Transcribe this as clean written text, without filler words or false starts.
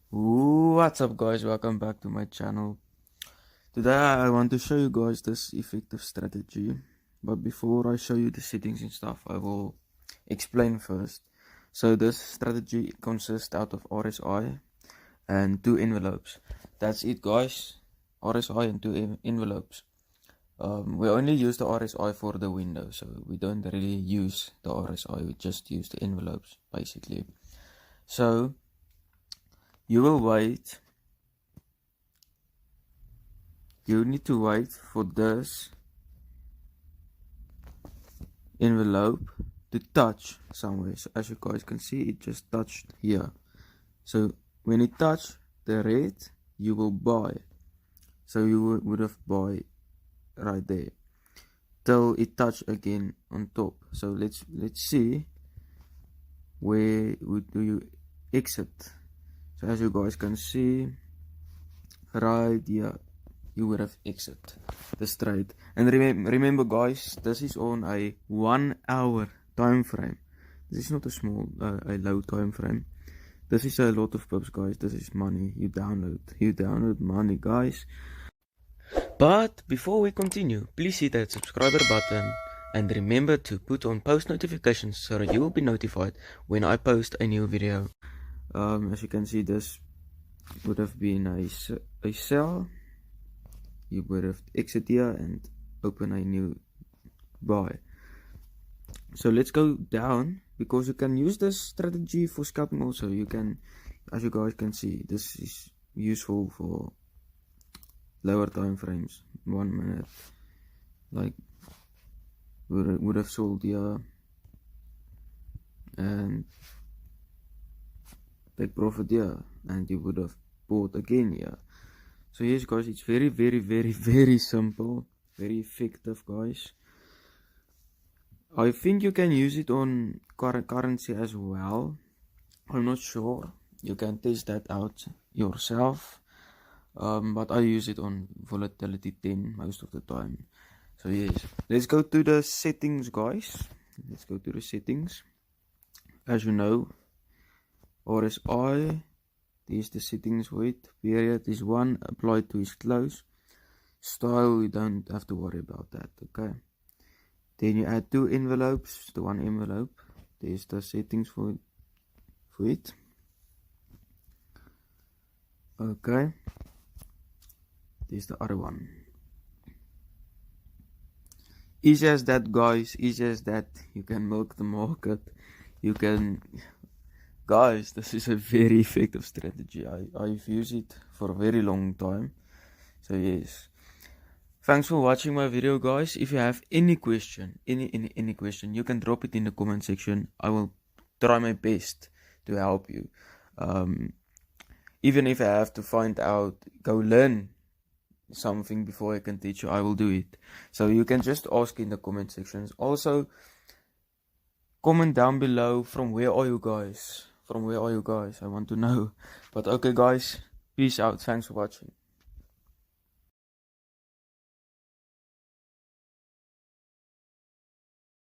What's up guys, welcome back to my channel. Today I want to show you guys this effective strategy, but before I show you the settings and stuff, I will explain first. So this strategy consists out of RSI and two envelopes. That's it guys, RSI and two envelopes. We only use the RSI for the window, so we don't really use the RSI, we just use the envelopes basically. So you will wait. You need to wait for this envelope to touch somewhere. So as you guys can see, it just touched here. So when it touched the red, you will buy. So you would have buy right there till it touch again on top. So let's see where do you exit. So as you guys can see right here, you would have exit the trade. And remember guys, this is on a 1 hour time frame. This is not a small a low time frame. This is a lot of pips guys. This is money you download money guys. But before we continue, please hit that subscriber button and remember to put on post notifications so that you will be notified when I post a new video. As you can see, this would have been a sell. You would have exit here and open a new buy. So let's go down, because you can use this strategy for scalping also. You can, as you guys can see, this is useful for lower time frames. 1 minute, like would have sold here and take profit here, and you would have bought again here. So yes guys, it's very simple, very effective guys. I think you can use it on currency as well. I'm not sure, you can test that out yourself, but I use it on volatility 10 most of the time. So yes, let's go to the settings guys. Let's go to the settings. As you know, RSI, there's the settings for it. Period is 1, applied to is close. Style, we don't have to worry about that, okay. Then you add two envelopes, the one envelope, there's the settings for it. Okay, there's the other one. Easy as that guys, easy as that. You can milk the market, you can. Guys, this is a very effective strategy. I've used it for a very long time. So yes, thanks for watching my video guys. If you have any question, any question, you can drop it in the comment section. I will try my best to help you. Even if I have to find out, go learn something before I can teach you, I will do it. So you can just ask in the comment sections. Also, comment down below, from where are you guys? I want to know. But okay guys, peace out, thanks for watching.